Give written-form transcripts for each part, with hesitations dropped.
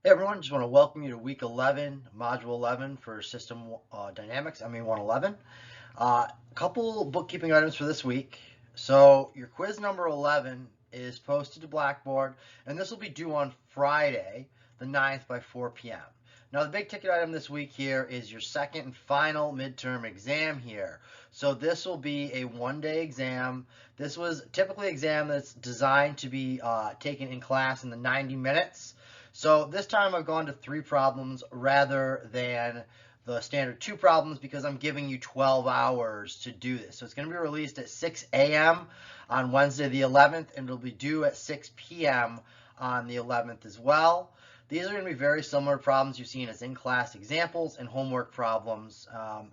Hey everyone, just want to welcome you to week 11, module 11 for System Dynamics, ME 111. A couple bookkeeping items for this week. So your quiz number 11 is posted to Blackboard, and this will be due on Friday, the 9th by 4 p.m. Now the big ticket item this week here is your second and final midterm exam here. So this will be a one-day exam. This was typically an exam that's designed to be taken in class in the 90 minutes. So this time I've gone to 3 problems rather than the standard 2 problems because I'm giving you 12 hours to do this. So it's going to be released at 6 a.m. on Wednesday the 11th, and it'll be due at 6 p.m. on the 11th as well. These are going to be very similar problems you've seen as in-class examples and homework problems.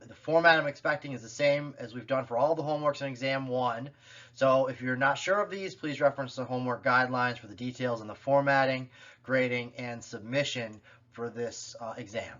The format I'm expecting is the same as we've done for all the homeworks in exam 1. So if you're not sure of these, please reference the homework guidelines for the details on the formatting, grading, and submission for this exam.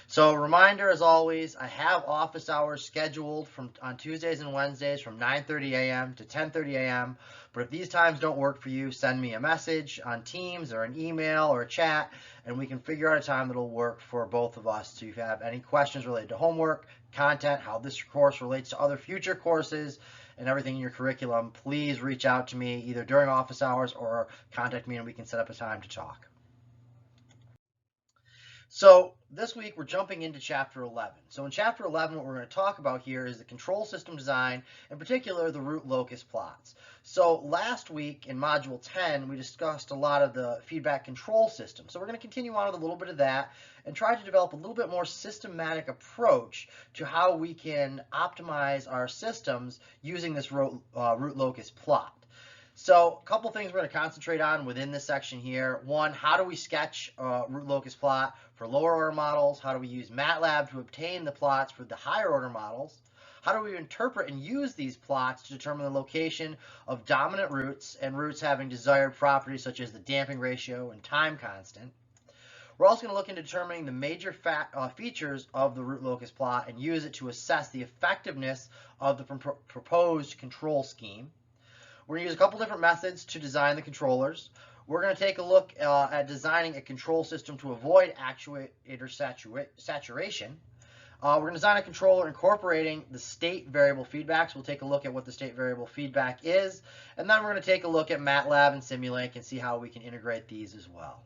So reminder, as always, I have office hours scheduled on Tuesdays and Wednesdays from 9:30 a.m. to 10:30 a.m. But if these times don't work for you, send me a message on Teams or an email or a chat, and we can figure out a time that'll work for both of us. So if you have any questions related to homework, content, how this course relates to other future courses, and everything in your curriculum, please reach out to me either during office hours or contact me and we can set up a time to talk. So this week we're jumping into chapter 11. So in chapter 11, what we're going to talk about here is the control system design, in particular the root locus plots. So last week in module 10, we discussed a lot of the feedback control system. So we're going to continue on with a little bit of that and try to develop a little bit more systematic approach to how we can optimize our systems using this root locus plot. So a couple things we're going to concentrate on within this section here. One, how do we sketch a root locus plot for lower order models? How do we use MATLAB to obtain the plots for the higher order models? How do we interpret and use these plots to determine the location of dominant roots and roots having desired properties such as the damping ratio and time constant? We're also going to look into determining the major features of the root locus plot and use it to assess the effectiveness of the proposed control scheme. We're going to use a couple different methods to design the controllers. We're going to take a look at designing a control system to avoid actuator saturation. We're going to design a controller incorporating the state variable feedback. So we'll take a look at what the state variable feedback is. And then we're going to take a look at MATLAB and Simulink and see how we can integrate these as well.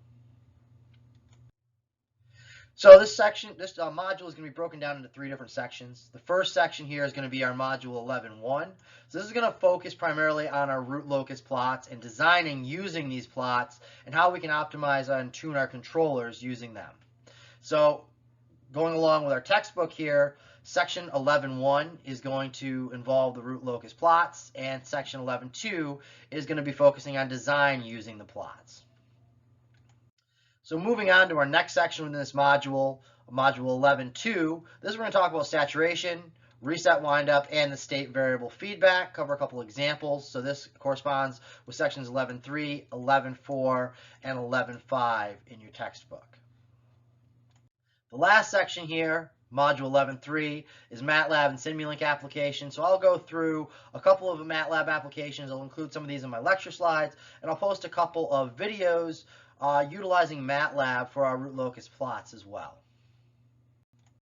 So this module is going to be broken down into 3 different sections. The first section here is going to be our module 11.1. So this is going to focus primarily on our root locus plots and designing using these plots and how we can optimize and tune our controllers using them. So going along with our textbook here, section 11.1 is going to involve the root locus plots, and section 11.2 is going to be focusing on design using the plots. So moving on to our next section within this module, module 11.2, this is we're going to talk about saturation, reset windup, and the state variable feedback, cover a couple examples. So this corresponds with sections 11.3, 11.4, and 11.5 in your textbook. The last section here, module 11.3, is MATLAB and Simulink applications. So I'll go through a couple of MATLAB applications. I'll include some of these in my lecture slides, and I'll post a couple of videos utilizing MATLAB for our root locus plots as well.